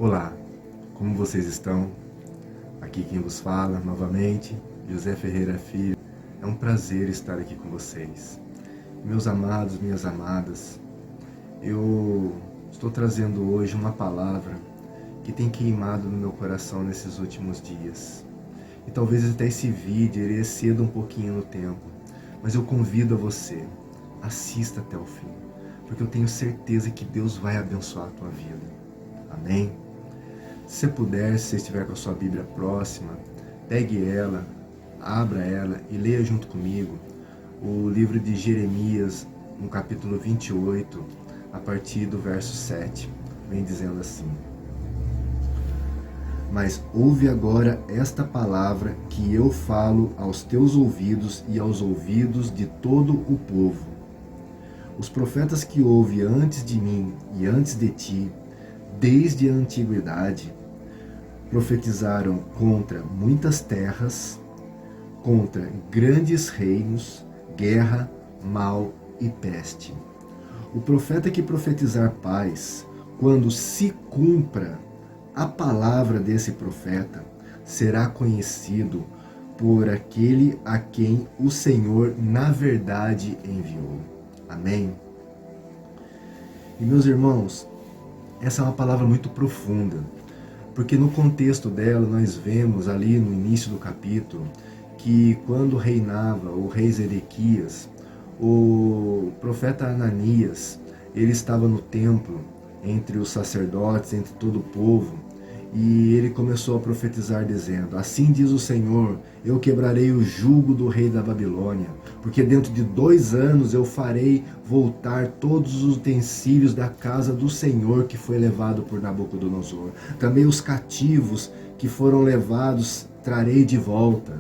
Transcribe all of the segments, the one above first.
Olá, como vocês estão? Aqui quem vos fala novamente, José Ferreira Filho. É um prazer estar aqui com vocês. Meus amados, minhas amadas, eu estou trazendo hoje uma palavra que tem queimado no meu coração nesses últimos dias. E talvez até esse vídeo ele exceda um pouquinho no tempo, mas eu convido a você, assista até o fim, porque eu tenho certeza que Deus vai abençoar a tua vida. Amém? Se puder, se você estiver com a sua Bíblia próxima, pegue ela, abra ela e leia junto comigo o livro de Jeremias, no capítulo 28, a partir do verso 7. Vem dizendo assim: Mas ouve agora esta palavra que eu falo aos teus ouvidos e aos ouvidos de todo o povo. Os profetas que houve antes de mim e antes de ti, desde a antiguidade, profetizaram contra muitas terras, contra grandes reinos, guerra, mal e peste. O profeta que profetizar paz, quando se cumpra a palavra desse profeta, será conhecido por aquele a quem o Senhor na verdade enviou. Amém? E meus irmãos, essa é uma palavra muito profunda, porque no contexto dela nós vemos ali no início do capítulo que quando reinava o rei Zedequias, o profeta Ananias, ele estava no templo entre os sacerdotes, entre todo o povo, e ele começou a profetizar dizendo: Assim diz o Senhor, eu quebrarei o jugo do rei da Babilônia, porque dentro de 2 anos eu farei voltar todos os utensílios da casa do Senhor que foi levado por Nabucodonosor. Também os cativos que foram levados trarei de volta.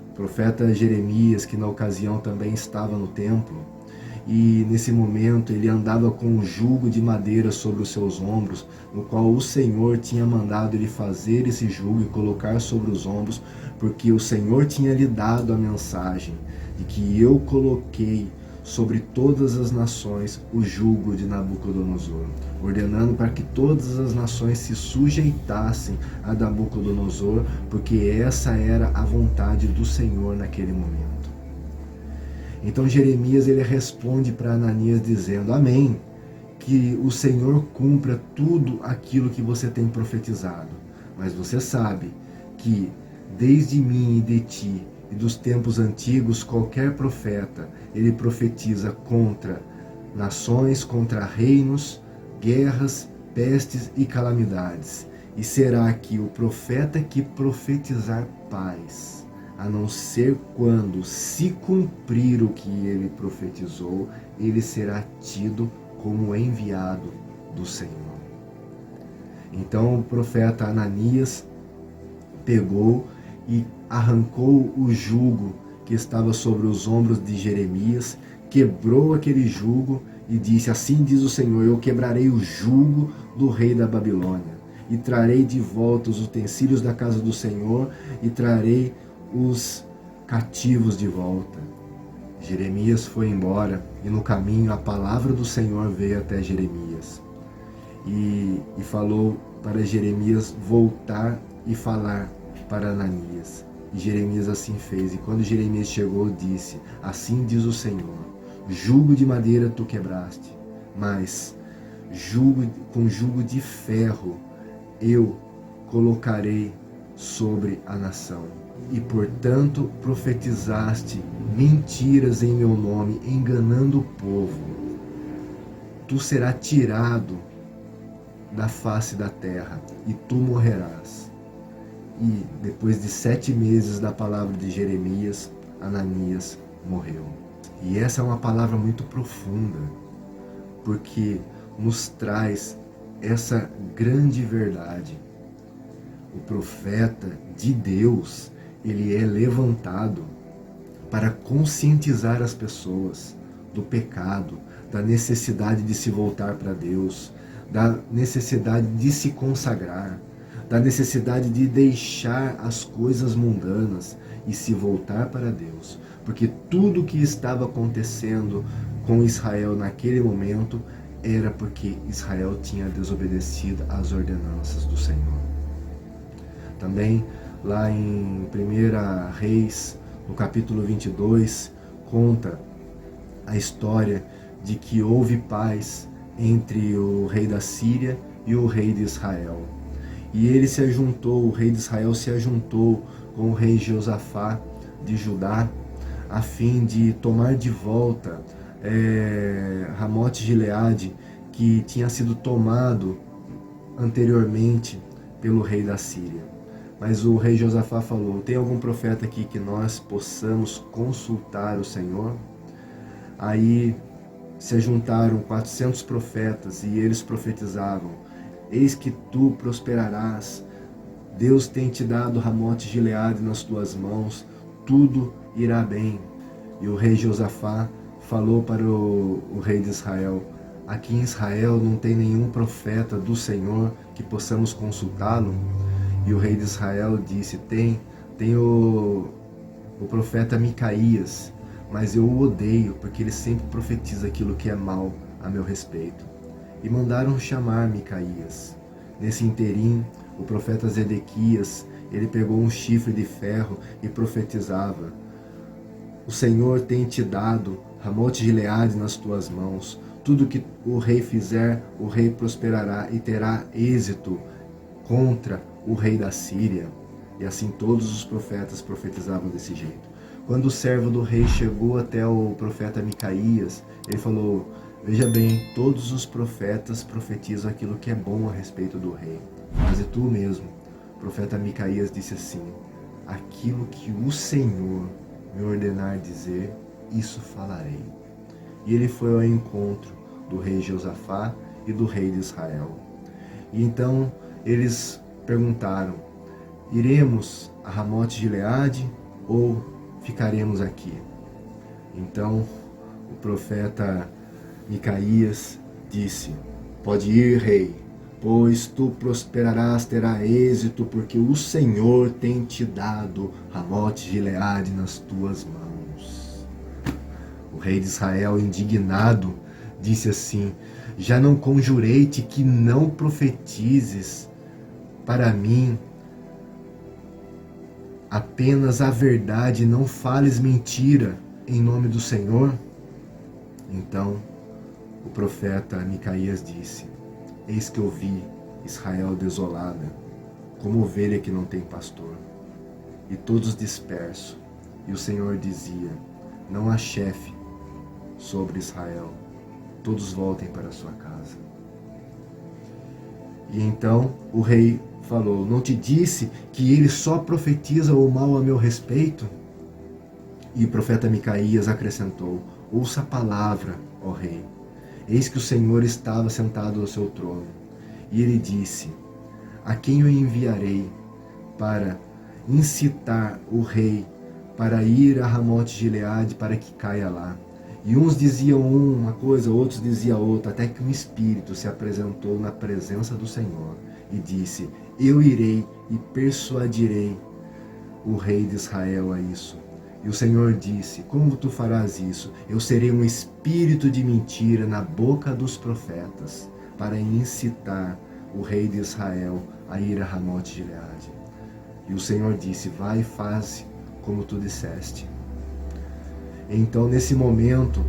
O profeta Jeremias, que na ocasião também estava no templo, e nesse momento ele andava com um jugo de madeira sobre os seus ombros, no qual o Senhor tinha mandado ele fazer esse jugo e colocar sobre os ombros, porque o Senhor tinha lhe dado a mensagem de que eu coloquei sobre todas as nações o jugo de Nabucodonosor, ordenando para que todas as nações se sujeitassem a Nabucodonosor, porque essa era a vontade do Senhor naquele momento. Então Jeremias ele responde para Ananias dizendo: Amém, que o Senhor cumpra tudo aquilo que você tem profetizado. Mas você sabe que desde mim e de ti e dos tempos antigos, qualquer profeta, ele profetiza contra nações, contra reinos, guerras, pestes e calamidades. E será que o profeta que profetizar paz, a não ser quando se cumprir o que ele profetizou, ele será tido como enviado do Senhor. Então o profeta Ananias pegou e arrancou o jugo que estava sobre os ombros de Jeremias, quebrou aquele jugo e disse: Assim diz o Senhor, eu quebrarei o jugo do rei da Babilônia e trarei de volta os utensílios da casa do Senhor e trarei os cativos de volta. Jeremias foi embora e no caminho a palavra do Senhor veio até Jeremias e falou para Jeremias voltar e falar para Ananias. E Jeremias assim fez. E quando Jeremias chegou, disse: Assim diz o Senhor, jugo de madeira tu quebraste, mas com jugo de ferro eu colocarei sobre a nação. E portanto profetizaste mentiras em meu nome, enganando o povo. Tu serás tirado da face da terra e tu morrerás. E depois de 7 meses da palavra de Jeremias, Ananias morreu. E essa é uma palavra muito profunda, porque nos traz essa grande verdade. O profeta de Deus, ele é levantado para conscientizar as pessoas do pecado, da necessidade de se voltar para Deus, da necessidade de se consagrar, da necessidade de deixar as coisas mundanas e se voltar para Deus. Porque tudo o que estava acontecendo com Israel naquele momento era porque Israel tinha desobedecido às ordenanças do Senhor. Também lá em 1 Reis, no capítulo 22, conta a história de que houve paz entre o rei da Síria e o rei de Israel. E ele se ajuntou, o rei de Israel se ajuntou com o rei Josafá de Judá, a fim de tomar de volta Ramote-Gileade, que tinha sido tomado anteriormente pelo rei da Síria. Mas o rei Josafá falou: tem algum profeta aqui que nós possamos consultar o Senhor? Aí se juntaram 400 profetas e eles profetizavam: eis que tu prosperarás, Deus tem te dado Ramote-Gileade nas tuas mãos, tudo irá bem. E o rei Josafá falou para o rei de Israel: aqui em Israel não tem nenhum profeta do Senhor que possamos consultá-lo? E o rei de Israel disse: tem o profeta Micaías, mas eu o odeio porque ele sempre profetiza aquilo que é mal a meu respeito. E mandaram chamar Micaías. Nesse interim, o profeta Zedequias, ele pegou um chifre de ferro e profetizava: o Senhor tem te dado Ramote-Gileade nas tuas mãos. Tudo que o rei fizer, o rei prosperará e terá êxito contra o rei da Síria. E assim todos os profetas profetizavam desse jeito. Quando o servo do rei chegou até o profeta Micaías, ele falou: veja bem, todos os profetas profetizam aquilo que é bom a respeito do rei, mas é tu mesmo. O profeta Micaías disse assim: aquilo que o Senhor me ordenar dizer, isso falarei. E ele foi ao encontro do rei Josafá e do rei de Israel. E então eles perguntaram: iremos a Ramote-Gileade ou ficaremos aqui? Então o profeta Micaías disse: pode ir, rei, pois tu prosperarás, terá êxito, porque o Senhor tem te dado Ramote-Gileade nas tuas mãos. O rei de Israel, indignado, disse assim: já não conjurei-te que não profetizes para mim apenas a verdade, não fales mentira em nome do Senhor? Então o profeta Micaías disse: eis que eu vi Israel desolada, como ovelha que não tem pastor, e todos dispersos. E o Senhor dizia: não há chefe sobre Israel, todos voltem para sua casa. E então o rei falou: não te disse que ele só profetiza o mal a meu respeito? E o profeta Micaías acrescentou: ouça a palavra, ó rei. Eis que o Senhor estava sentado no seu trono. E ele disse: a quem eu enviarei para incitar o rei para ir a Ramote-Gileade para que caia lá? E uns diziam uma coisa, outros diziam outra, até que um espírito se apresentou na presença do Senhor e disse: eu irei e persuadirei o rei de Israel a isso. E o Senhor disse: como tu farás isso? Eu serei um espírito de mentira na boca dos profetas, para incitar o rei de Israel a ir a Ramote-Gileade. E o Senhor disse: vai e faze como tu disseste. Então, nesse momento,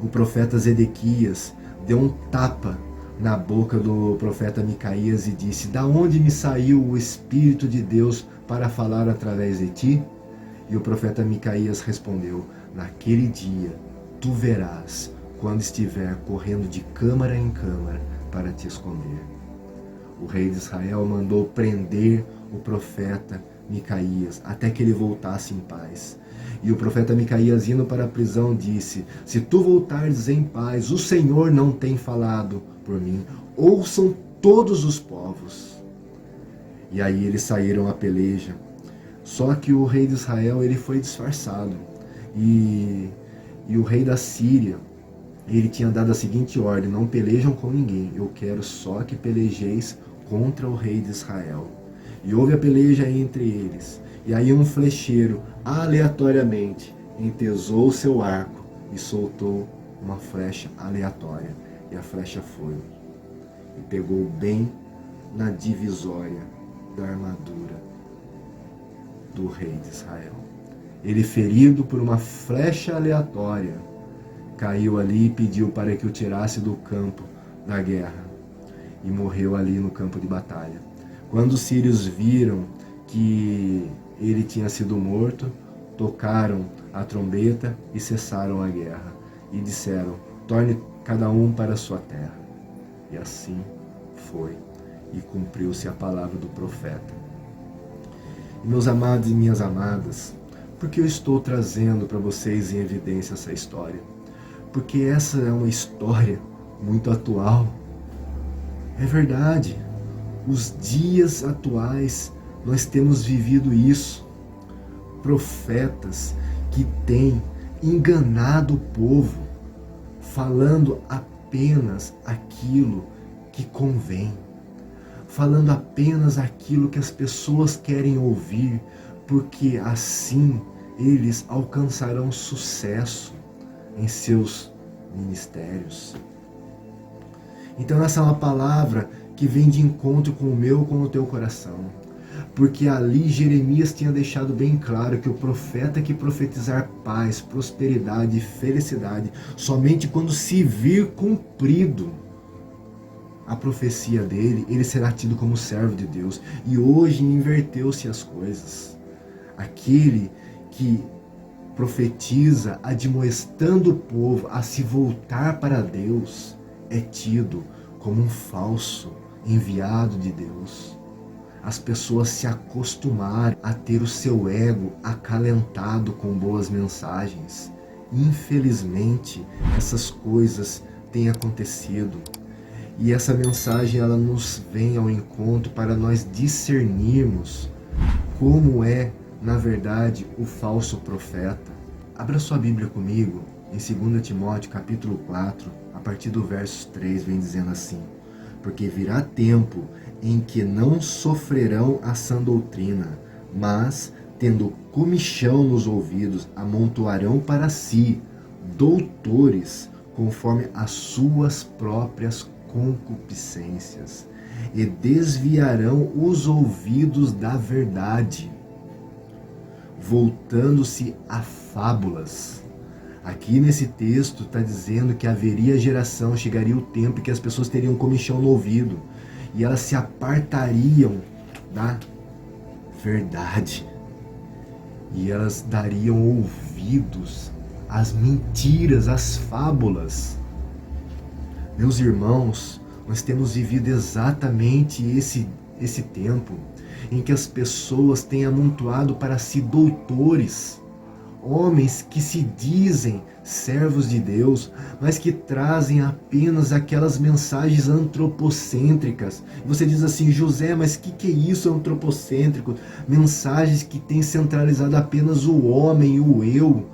o profeta Zedequias deu um tapa na boca do profeta Micaías e disse: da onde me saiu o Espírito de Deus para falar através de ti? E o profeta Micaías respondeu: naquele dia tu verás, quando estiver correndo de câmara em câmara para te esconder. O rei de Israel mandou prender o profeta Micaías até que ele voltasse em paz. E o profeta Micaías, indo para a prisão, disse: se tu voltares em paz, o Senhor não tem falado por mim. Ouçam todos os povos. E aí eles saíram a peleja. Só que o rei de Israel, ele foi disfarçado. E o rei da Síria, ele tinha dado a seguinte ordem: não pelejam com ninguém, eu quero só que pelejeis contra o rei de Israel. E houve a peleja entre eles. E aí um flecheiro, aleatoriamente, entesou seu arco e soltou uma flecha aleatória. E a flecha foi e pegou bem na divisória da armadura do rei de Israel. Ele, ferido por uma flecha aleatória, caiu ali e pediu para que o tirasse do campo da guerra e morreu ali no campo de batalha. Quando os sírios viram que ele tinha sido morto, tocaram a trombeta e cessaram a guerra e disseram: torne cada um para a sua terra. E assim foi, e cumpriu-se a palavra do profeta. E meus amados e minhas amadas, por que eu estou trazendo para vocês em evidência essa história? Porque essa é uma história muito atual. É verdade, os dias atuais nós temos vivido isso. Profetas que têm enganado o povo, falando apenas aquilo que convém, falando apenas aquilo que as pessoas querem ouvir, porque assim eles alcançarão sucesso em seus ministérios. Então essa é uma palavra que vem de encontro com o meu, com o teu coração. Porque ali Jeremias tinha deixado bem claro que o profeta que profetizar paz, prosperidade e felicidade, somente quando se vir cumprido a profecia dele, ele será tido como servo de Deus. E hoje inverteu-se as coisas. Aquele que profetiza admoestando o povo a se voltar para Deus é tido como um falso enviado de Deus. As pessoas se acostumaram a ter o seu ego acalentado com boas mensagens. Infelizmente, essas coisas têm acontecido. E essa mensagem ela nos vem ao encontro para nós discernirmos como é, na verdade, o falso profeta. Abra sua Bíblia comigo em 2 Timóteo capítulo 4, a partir do verso 3, vem dizendo assim: porque virá tempo em que não sofrerão a sã doutrina, mas, tendo comichão nos ouvidos, amontoarão para si doutores, conforme as suas próprias concupiscências, e desviarão os ouvidos da verdade, voltando-se a fábulas. Aqui nesse texto está dizendo que haveria geração, chegaria o tempo em que as pessoas teriam comichão no ouvido e elas se apartariam da verdade e elas dariam ouvidos às mentiras, às fábulas. Meus irmãos, nós temos vivido exatamente esse tempo em que as pessoas têm amontoado para si doutores, homens que se dizem servos de Deus, mas que trazem apenas aquelas mensagens antropocêntricas. E você diz assim: José, mas que é isso antropocêntrico? Mensagens que têm centralizado apenas o homem, o eu.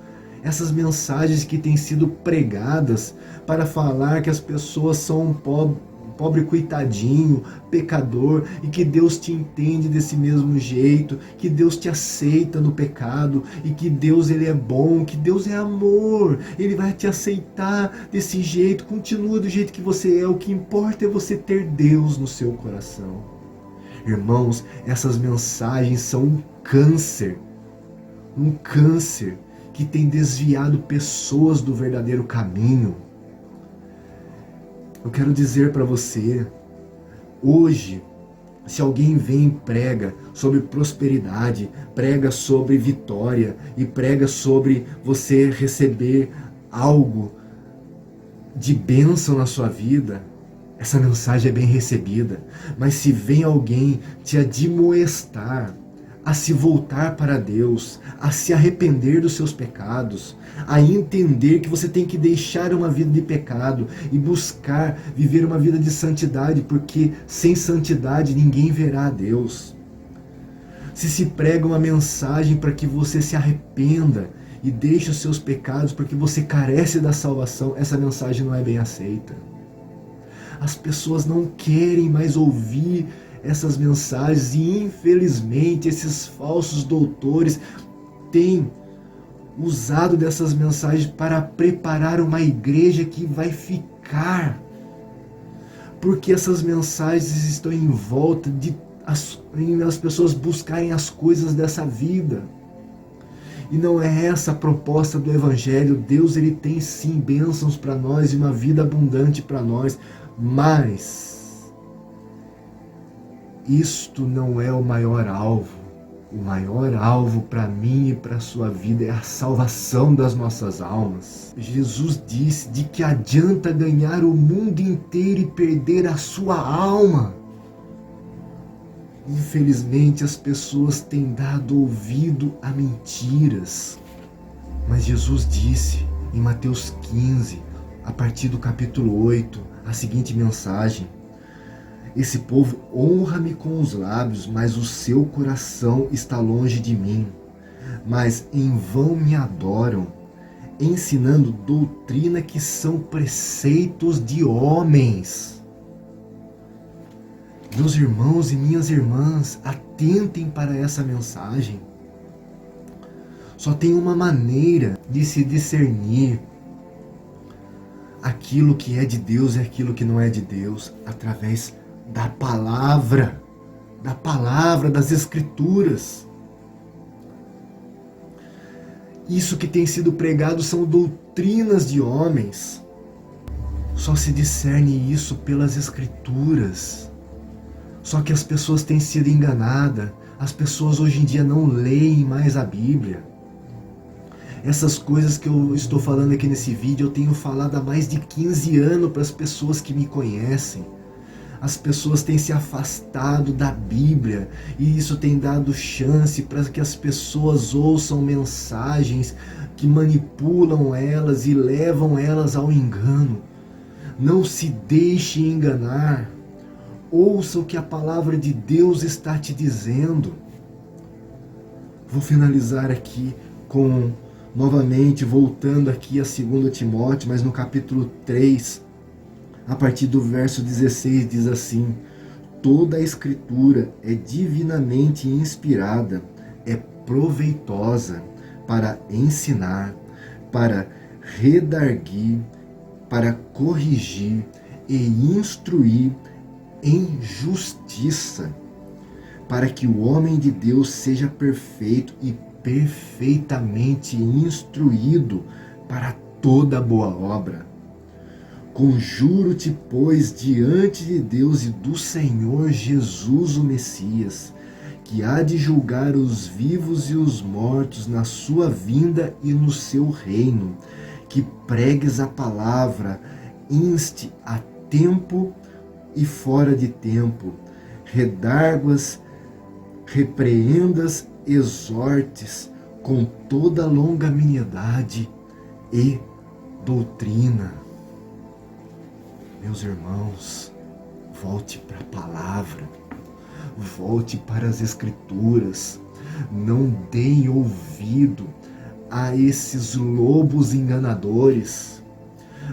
Essas mensagens que têm sido pregadas para falar que as pessoas são pobre coitadinho, pecador, e que Deus te entende desse mesmo jeito, que Deus te aceita no pecado, e que Deus ele é bom, que Deus é amor, Ele vai te aceitar desse jeito, continua do jeito que você é, o que importa é você ter Deus no seu coração. Irmãos, essas mensagens são um câncer que tem desviado pessoas do verdadeiro caminho. Eu quero dizer para você, hoje, se alguém vem e prega sobre prosperidade, prega sobre vitória e prega sobre você receber algo de bênção na sua vida, essa mensagem é bem recebida. Mas se vem alguém te admoestar a se voltar para Deus, a se arrepender dos seus pecados, a entender que você tem que deixar uma vida de pecado e buscar viver uma vida de santidade, porque sem santidade ninguém verá a Deus. Se prega uma mensagem para que você se arrependa e deixe os seus pecados porque você carece da salvação, essa mensagem não é bem aceita. As pessoas não querem mais ouvir essas mensagens e infelizmente esses falsos doutores têm usado dessas mensagens para preparar uma igreja que vai ficar Porque essas mensagens estão em volta de as pessoas buscarem as coisas dessa vida. E não é essa a proposta do Evangelho. Deus, ele tem sim bênçãos para nós e uma vida abundante para nós, mas isto não é o maior alvo. O maior alvo para mim e para a sua vida é a salvação das nossas almas. Jesus disse: de que adianta ganhar o mundo inteiro e perder a sua alma? Infelizmente, as pessoas têm dado ouvido a mentiras. Mas Jesus disse em Mateus 15, a partir do capítulo 8, a seguinte mensagem: esse povo honra-me com os lábios, mas o seu coração está longe de mim. Mas em vão me adoram, ensinando doutrina que são preceitos de homens. Meus irmãos e minhas irmãs, atentem para essa mensagem. Só tem uma maneira de se discernir aquilo que é de Deus e aquilo que não é de Deus, através da palavra, das Escrituras. Isso que tem sido pregado são doutrinas de homens. Só se discerne isso pelas Escrituras. Só que as pessoas têm sido enganadas. As pessoas hoje em dia não leem mais a Bíblia. Essas coisas que eu estou falando aqui nesse vídeo, eu tenho falado há mais de 15 anos para as pessoas que me conhecem. As pessoas têm se afastado da Bíblia e isso tem dado chance para que as pessoas ouçam mensagens que manipulam elas e levam elas ao engano. Não se deixe enganar. Ouça o que a palavra de Deus está te dizendo. Vou finalizar aqui novamente, voltando aqui a 2 Timóteo, mas no capítulo 3, a partir do verso 16, diz assim: toda a Escritura é divinamente inspirada, é proveitosa para ensinar, para redarguir, para corrigir e instruir em justiça, para que o homem de Deus seja perfeito e perfeitamente instruído para toda boa obra. Conjuro-te, pois, diante de Deus e do Senhor Jesus o Messias, que há de julgar os vivos e os mortos na sua vinda e no seu reino, que pregues a palavra, inste a tempo e fora de tempo, redarguas, repreendas, exortes com toda longanimidade e doutrina. Meus irmãos, volte para a palavra, volte para as Escrituras, não deem ouvido a esses lobos enganadores,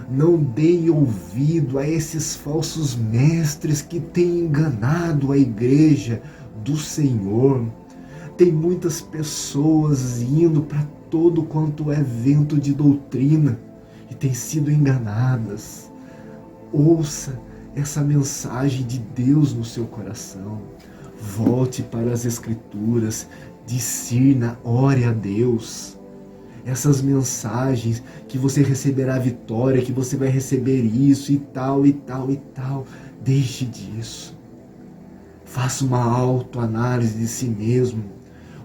não deem ouvido a esses falsos mestres que têm enganado a igreja do Senhor. Tem muitas pessoas indo para todo quanto é vento de doutrina e têm sido enganadas. Ouça essa mensagem de Deus no seu coração. Volte para as Escrituras, discirna, ore a Deus. Essas mensagens que você receberá vitória, que você vai receber isso e tal, e tal, e tal. Deixe disso. Faça uma autoanálise de si mesmo.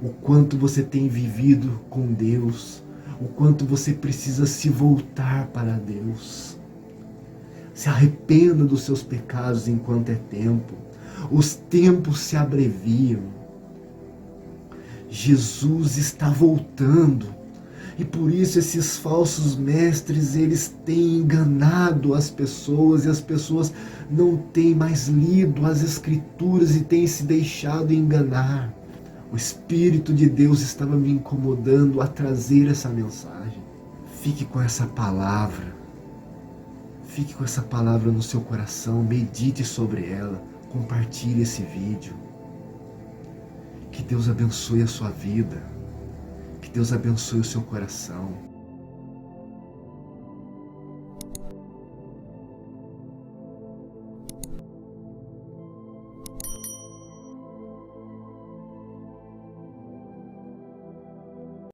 O quanto você tem vivido com Deus. O quanto você precisa se voltar para Deus. Se arrependa dos seus pecados enquanto é tempo. Os tempos se abreviam. Jesus está voltando. E por isso esses falsos mestres, eles têm enganado as pessoas. E as pessoas não têm mais lido as Escrituras e têm se deixado enganar. O Espírito de Deus estava me incomodando a trazer essa mensagem. Fique com essa palavra. Fique com essa palavra no seu coração, medite sobre ela, compartilhe esse vídeo. Que Deus abençoe a sua vida, que Deus abençoe o seu coração.